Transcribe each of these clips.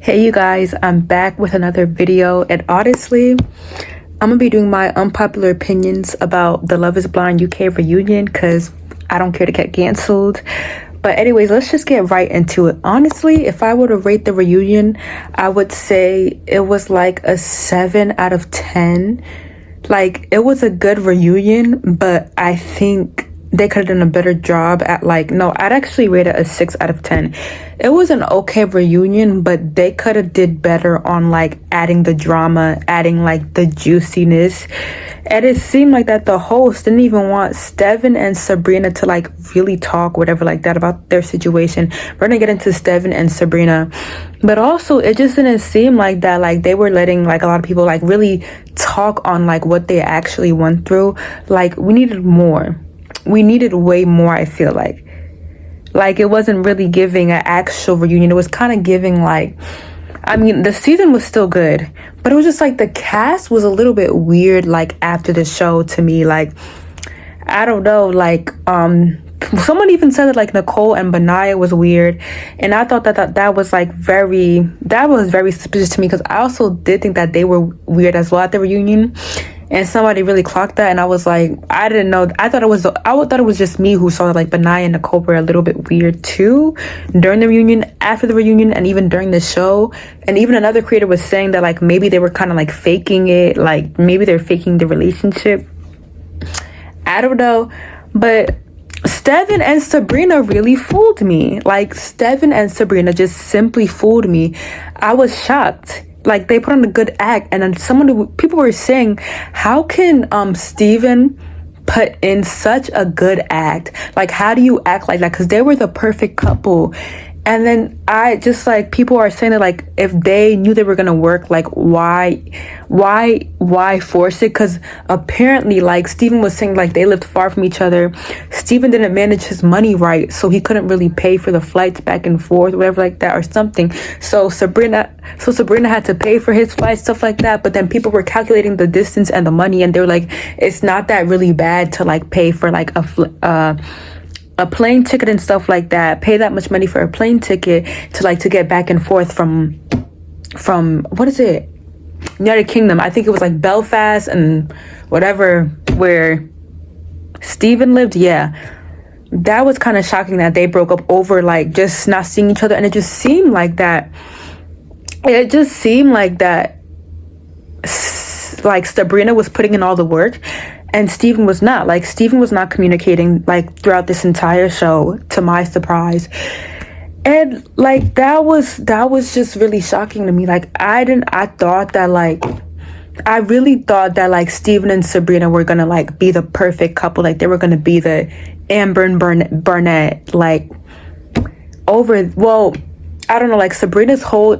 Hey you guys, I'm back with another video, and honestly, I'm gonna be doing my unpopular opinions about the Love is Blind UK reunion because I don't care to get canceled. But anyways, let's just get right into it. Honestly, if I were to rate the reunion, I would say it was like a 7 out of 10. Like, it was a good reunion, but I think they could have done a better job at I'd actually rate it a 6 out of 10. It was an okay reunion, but they could have did better on like adding the drama, adding like the juiciness. And it seemed like that the host didn't even want Steven and Sabrina to like really talk, whatever like that, about their situation. We're gonna get into Steven and Sabrina, but also it just didn't seem like that like they were letting like a lot of people like really talk on like what they actually went through. Like, we needed more. We needed way more, I feel like. Like, it wasn't really giving an actual reunion. It was kind of giving like, I mean, the season was still good, but it was just like the cast was a little bit weird, like after the show to me. Like, I don't know, like, someone even said that like Nicole and Benaya was weird, and I thought that was very suspicious to me, because I also did think that they were weird as well at the reunion. And somebody really clocked that, and I was like, I didn't know. I thought it was just me who saw that like Benaya and Nicole were a little bit weird too during the reunion, after the reunion, and even during the show. And even another creator was saying that like maybe they were kind of like faking it, like maybe they're faking the relationship. I don't know, but Steven and Sabrina really fooled me. Like, Steven and Sabrina just simply fooled me. I was shocked. Like, they put on a good act, and then people were saying, how can Steven put in such a good act? Like, how do you act like that? Because they were the perfect couple. And then I just like, people are saying that like, if they knew they were gonna work, like why force it? Because apparently like Steven was saying like they lived far from each other. Steven didn't manage his money right, so he couldn't really pay for the flights back and forth, whatever like that, or something. So Sabrina had to pay for his flight, stuff like that. But then people were calculating the distance and the money, and they were like, it's not that really bad to like pay for like a plane ticket and stuff like that, pay that much money for a plane ticket to get back and forth from what is it, United Kingdom. I think it was like Belfast and whatever, where Steven lived. Yeah, that was kind of shocking that they broke up over like just not seeing each other. And it just seemed like that like Sabrina was putting in all the work, and Steven was not. Like, Steven was not communicating like throughout this entire show, to my surprise. And like that was just really shocking to me. Like, I really thought that like Steven and Sabrina were gonna like be the perfect couple. Like, they were gonna be the Amber and Burnett, like, I don't know, like Steven's whole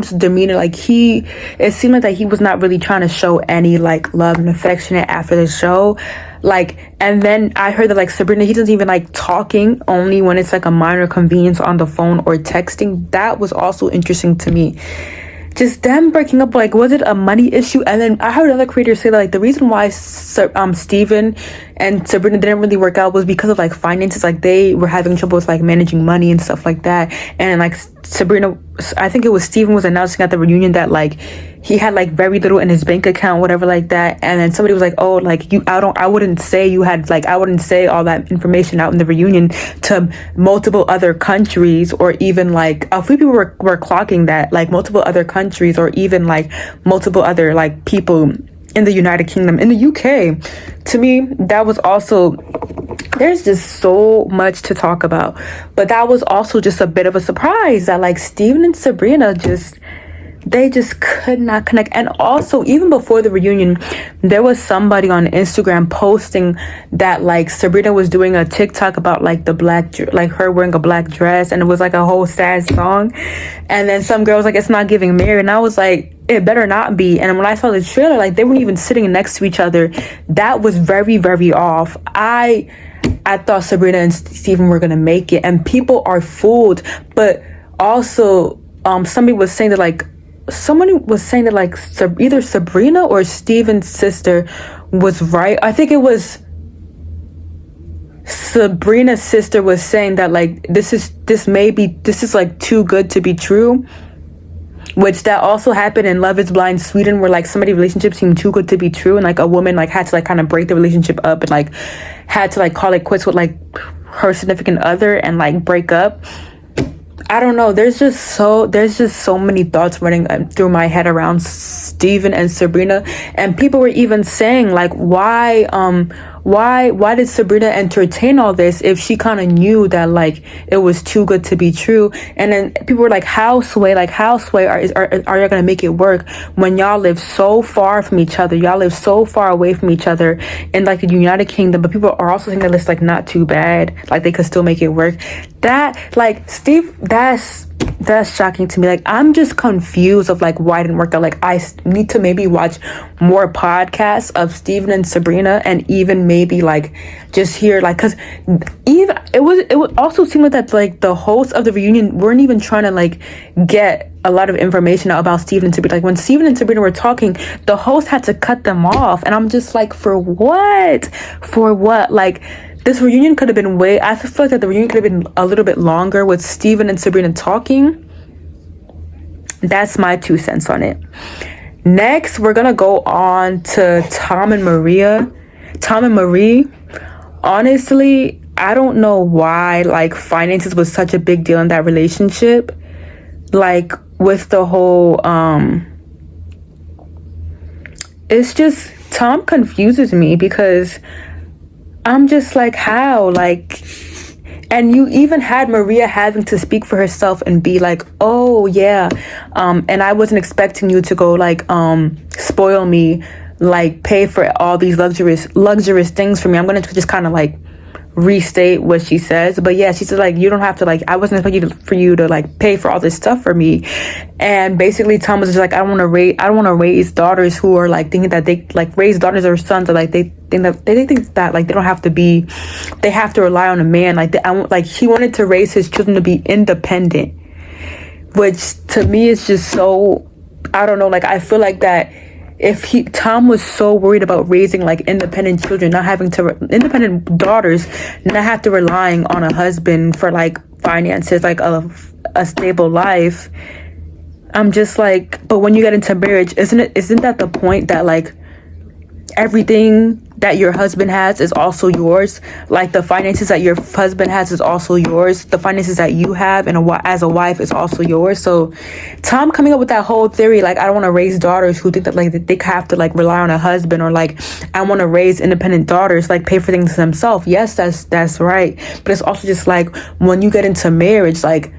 demeanor, like it seemed like that he was not really trying to show any like love and affection after the show. Like, and then I heard that like Sabrina, he doesn't even like talking, only when it's like a minor convenience on the phone or texting. That was also interesting to me. Just them breaking up, like, was it a money issue? And then I heard other creators say that like the reason why Steven and Sabrina didn't really work out was because of like finances. Like, they were having trouble with like managing money and stuff like that. And like Sabrina, I think it was Steven, was announcing at the reunion that like he had like very little in his bank account, whatever like that. And then somebody was like, oh, like I wouldn't say all that information out in the reunion to multiple other countries, or even like a few people were clocking that, like multiple other countries, or even like multiple other like people in the United Kingdom, in the UK. To me, that was also, there's just so much to talk about. But that was also just a bit of a surprise that like Steven and Sabrina they just could not connect. And also, even before the reunion, there was somebody on Instagram posting that like Sabrina was doing a TikTok about like like her wearing a black dress, and it was like a whole sad song. And then some girl was like, it's not giving married, and I was like, it better not be. And when I saw the trailer, like they weren't even sitting next to each other. That was very, very off. I thought Sabrina and Steven were gonna make it, and people are fooled. But also, someone was saying that like either Sabrina or Steven's sister was right. I think it was Sabrina's sister was saying that like this is like too good to be true. which that also happened in Love is Blind Sweden, where like somebody's relationship seemed too good to be true, and like a woman like had to like kind of break the relationship up and like had to like call it quits with like her significant other and like break up. I don't know. There's just so many thoughts running through my head around Steven and Sabrina, and people were even saying like, why did Sabrina entertain all this if she kind of knew that like it was too good to be true? And then people were like, how Sway, are you gonna make it work when y'all live so far from each other? Y'all live so far away from each other in like the United Kingdom, but people are also saying that it's like not too bad, like they could still make it work. That like Steve, that's shocking to me. Like, I'm just confused of like why it didn't work out. Like, I need to maybe watch more podcasts of Steven and Sabrina, and even maybe like just hear like, because even it would also seem like that like the hosts of the reunion weren't even trying to like get a lot of information about Steven and Sabrina. Like when Steven and Sabrina were talking, the host had to cut them off, and I'm just like, for what? Like, this reunion could have been I feel like that the reunion could have been a little bit longer with Steven and Sabrina talking. That's my 2 cents on it. Next, we're gonna go on to Tom and Marie. Honestly, I don't know why like finances was such a big deal in that relationship. Like with the whole it's just, Tom confuses me because I'm just like, how? Like, and you even had Maria having to speak for herself and be like, oh yeah, and I wasn't expecting you to go like spoil me, like pay for all these luxurious things for me. I'm gonna just kind of like restate what she says, but yeah, she said like, you don't have to, like, I wasn't expecting for you to like pay for all this stuff for me. And basically Tom was just like, I don't want to raise daughters who are like thinking that they like raise daughters or sons, or like they think that like they don't have to be, they have to rely on a man. Like he wanted to raise his children to be independent, which to me is just so, I don't know, like I feel like that if Tom was so worried about raising like independent children, independent daughters, not have to relying on a husband for like finances, like a stable life, I'm just like, but when you get into marriage, isn't that the point that like everything that your husband has is also yours? Like the finances that your husband has is also yours. The finances that you have as a wife is also yours. So Tom coming up with that whole theory, like I don't want to raise daughters who think that like they have to like rely on a husband, or like I want to raise independent daughters, like pay for things themselves. Yes, that's right. But it's also just like when you get into marriage, like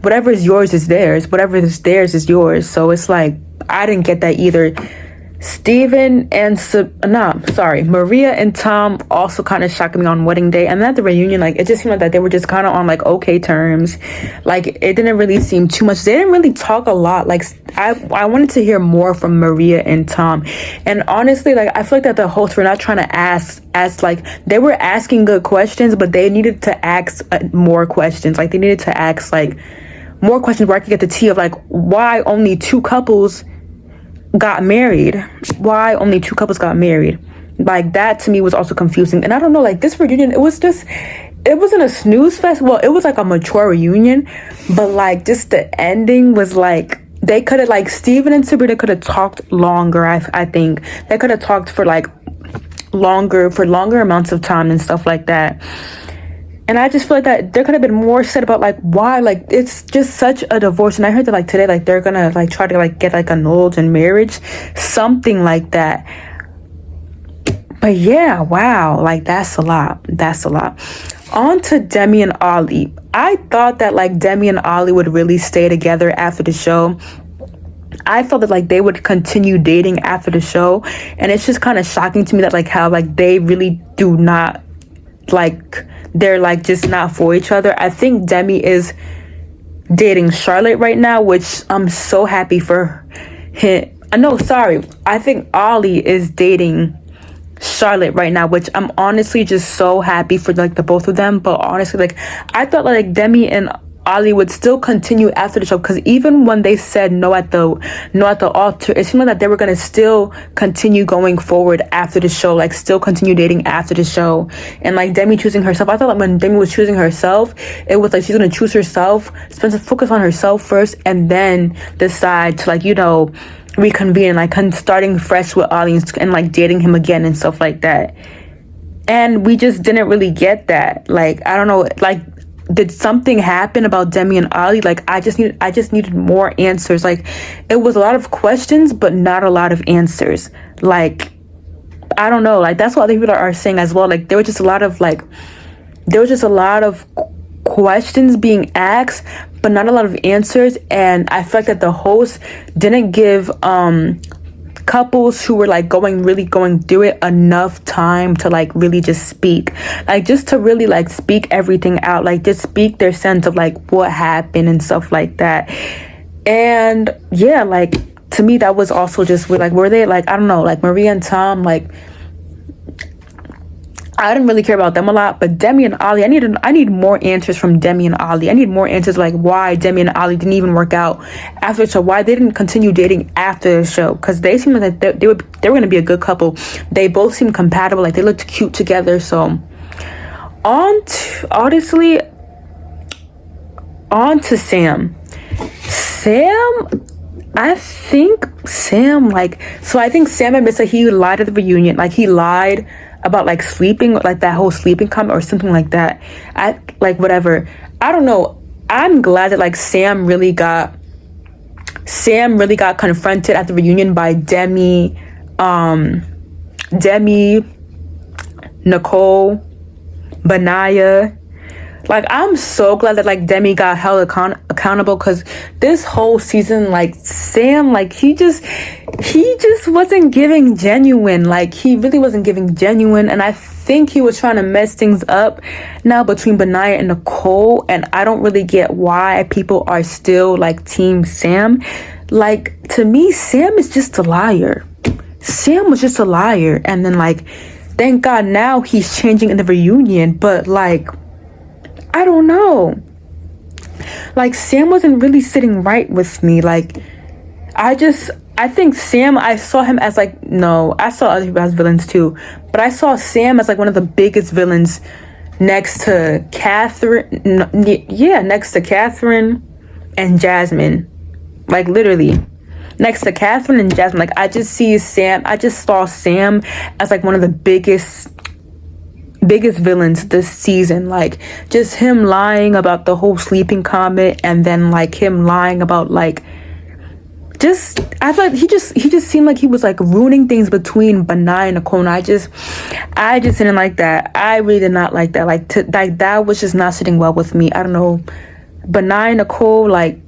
whatever is yours is theirs. Whatever is theirs is yours. So it's like, I didn't get that either. Steven and Maria and Tom also kind of shocked me on wedding day, and then at the reunion, like it just seemed like that they were just kind of on like okay terms. Like it didn't really seem too much. They didn't really talk a lot. Like I wanted to hear more from Maria and Tom, and honestly, like I feel like that the hosts were not trying to ask like, they were asking good questions, but they needed to ask more questions. Like they needed to ask like more questions where I could get the tea of like why only 2 couples got married. Like that to me was also confusing. And I don't know, like this reunion, it wasn't a snooze fest. Well, it was like a mature reunion, but like just the ending was like, they could have, like Steven and Sabrina could have talked longer. I think they could have talked for like longer amounts of time and stuff like that. And I just feel like that there could have been more said about like why, like it's just such a divorce. And I heard that like today, like they're gonna like try to like get like annulled in marriage, something like that. But yeah, wow, like that's a lot. On to Demi and Ollie. I thought that like Demi and Ollie would really stay together after the show. I felt that like they would continue dating after the show, and it's just kind of shocking to me that like how like they really do not, like they're like just not for each other. I think Demi is dating Charlotte right now, which I'm so happy for him. I think Ollie is dating Charlotte right now, which I'm honestly just so happy for like the both of them. But honestly, like I thought like Demi and Ollie would still continue after the show, because even when they said no at the altar, it seemed like that they were gonna still continue going forward after the show, like still continue dating after the show. And like Demi choosing herself, I thought like when Demi was choosing herself, it was like she's gonna choose herself, focus on herself first, and then decide to like, you know, reconvene, like starting fresh with Ollie and like dating him again and stuff like that. And we just didn't really get that. Like, I don't know, like, did something happen about Demi and Ollie? Like, I just needed more answers. Like, it was a lot of questions, but not a lot of answers. Like, I don't know. Like, that's what other people are saying as well. Like, there was just a lot of questions being asked, but not a lot of answers. And I felt that the host didn't give couples who were like going through it enough time to like really just speak, like just to really like speak everything out, like just speak their sense of like what happened and stuff like that. And yeah, like to me that was also just like, were they like, I don't know, like Maria and Tom, like I didn't really care about them a lot. But Demi and Ollie, I need more answers from Demi and Ollie. I need more answers like why Demi and Ollie didn't even work out after the show, why they didn't continue dating after the show, because they seemed like they were going to be a good couple. They both seemed compatible, like they looked cute together. So on to Sam. I think Sam admits that he lied at the reunion. Like he lied about like sleeping, like that whole sleeping comment or something like that. I like whatever. I don't know. I'm glad that like Sam really got confronted at the reunion by Demi, Nicole, Benaya. Like, I'm so glad that like Demi got held accountable, because this whole season, like Sam, like he just wasn't giving genuine. Like he really wasn't giving genuine, and I think he was trying to mess things up now between Benaya and Nicole. And I don't really get why people are still like team Sam. Like, to me, Sam is just a liar. Sam was just a liar, and then like thank God now he's changing in the reunion, but like I don't know. Like, Sam wasn't really sitting right with me. Like, I think Sam, I saw him as like, no, I saw other people as villains too, but I saw Sam as like one of the biggest villains next to Catherine. Next to Catherine and Jasmine. Like, literally. Next to Catherine and Jasmine. Like, I just saw Sam as like one of the biggest villains this season. Like, just him lying about the whole sleeping comment, and then like him lying about like I thought he just seemed like he was like ruining things between Benaya and Nicole, and I just didn't like that. I really did not like that. Like that was just not sitting well with me. I don't know. Benaya and Nicole, like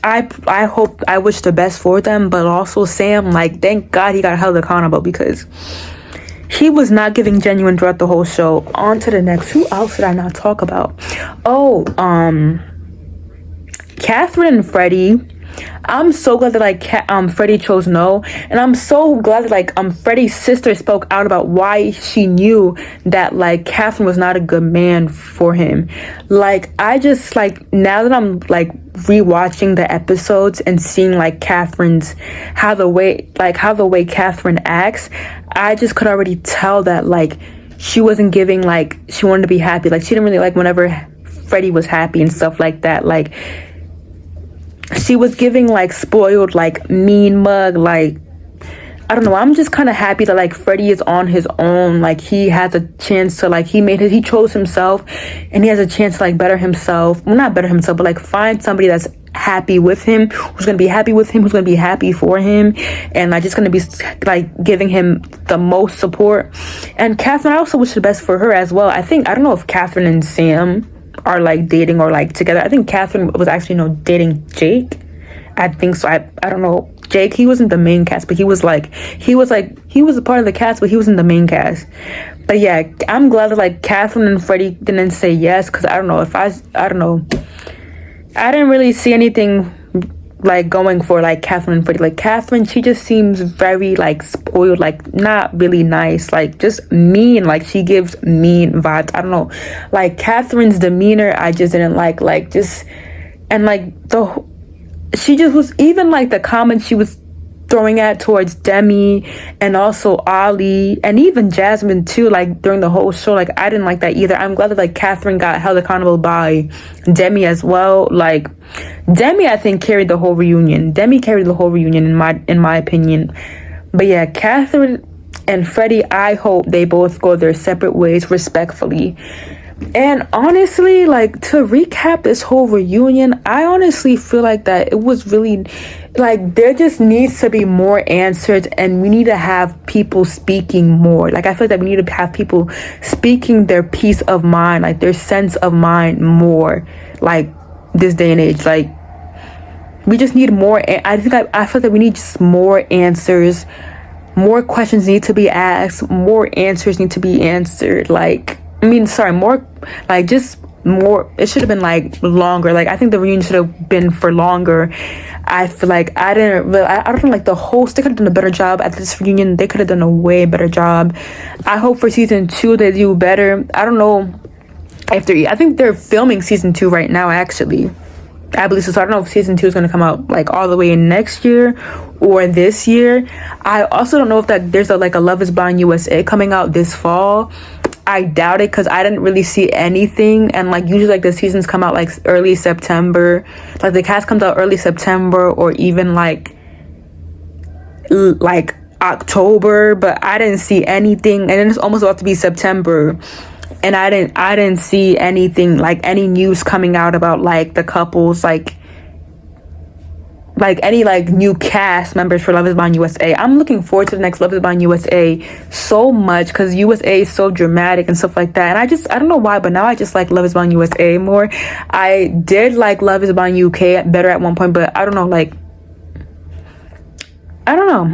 I wish the best for them, but also Sam, like thank God he got held accountable, because he was not giving genuine throughout the whole show. On to the next. Who else did I not talk about? Oh, Catherine and Freddie. I'm so glad that like Freddie chose no, and I'm so glad that like Freddie's sister spoke out about why she knew that like Catherine was not a good man for him. Like, I just like, now that I'm like rewatching the episodes and seeing like how the way Catherine acts, I just could already tell that like she wasn't giving, like she wanted to be happy. Like, she didn't really like whenever Freddie was happy and stuff like that. Like, she was giving like spoiled, like mean mug. Like, I don't know. I'm just kind of happy that like Freddie is on his own. Like, he has a chance to like, he chose himself, and he has a chance to like better himself. Well, not better himself, but like find somebody that's happy with him, who's gonna be happy with him, who's gonna be happy for him, and like just gonna be like giving him the most support. And Catherine, I also wish the best for her as well. I don't know if Catherine and Sam are like dating or like together. I think Catherine was actually dating Jake. I think so. I don't know. Jake, he wasn't the main cast, but he was a part of the cast, but he wasn't the main cast. But yeah, I'm glad that like Catherine and Freddie didn't say yes, because I don't know. I didn't really see anything like going for like Catherine and Freddie. Like Catherine, she just seems very like spoiled, like not really nice, like just mean. Like she gives mean vibes. I don't know, like Catherine's demeanor I just didn't like just, and like she just was, even like the comments she was throwing at towards Demi and also Ollie and even Jasmine too, like during the whole show, like I didn't like that either. I'm glad that like Catherine got held accountable by Demi as well. Like Demi, I think, carried the whole reunion. Demi carried the whole reunion in my opinion. But yeah, Catherine and Freddie, I hope they both go their separate ways respectfully. And honestly, like, to recap this whole reunion, I honestly feel like that it was really, like, there just needs to be more answers, and we need to have people speaking more. Like, I feel like that we need to have people speaking their peace of mind, like their sense of mind more, like this day and age. Like, we just need more. I feel that we need just more answers. More questions need to be asked. More answers need to be answered. More, like, just more. It should have been like longer. Like, I think the reunion should have been for longer. I feel like I don't like the host. They could have done a better job at this reunion. They could have done a way better job. I hope for season 2 they do better. I don't know if I think they're filming season 2 right now, actually. I believe so. I don't know if season 2 is going to come out like all the way in next year or this year. I also don't know if that there's a Love is Blind USA coming out this fall. I doubt it, because I didn't really see anything, and like usually like the seasons come out like early September, like the cast comes out early September or even like October, but I didn't see anything, and then it's almost about to be September, and I didn't see anything, like any news coming out about like the couples, like any like new cast members for Love is Blind USA. I'm looking forward to the next Love is Blind USA so much, because USA is so dramatic and stuff like that, and I don't know why, but now I just like Love is Blind USA more. I did like Love is Blind UK better at one point, but I don't know,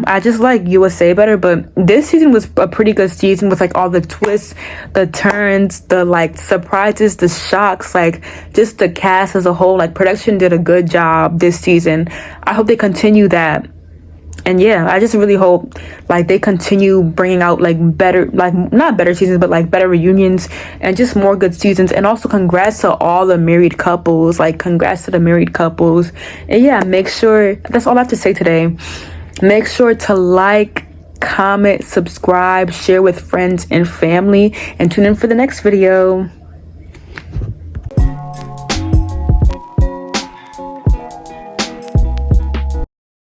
I just like USA better. But this season was a pretty good season with like all the twists, the turns, the like surprises, the shocks, like just the cast as a whole. Like production did a good job this season. I hope they continue that. And yeah, I just really hope like they continue bringing out like better, like not better seasons, but like better reunions and just more good seasons. And also congrats to all the married couples. Like congrats to the married couples. And yeah, make sure, that's all I have to say today. Make sure to like, comment, subscribe, share with friends and family, and tune in for the next video.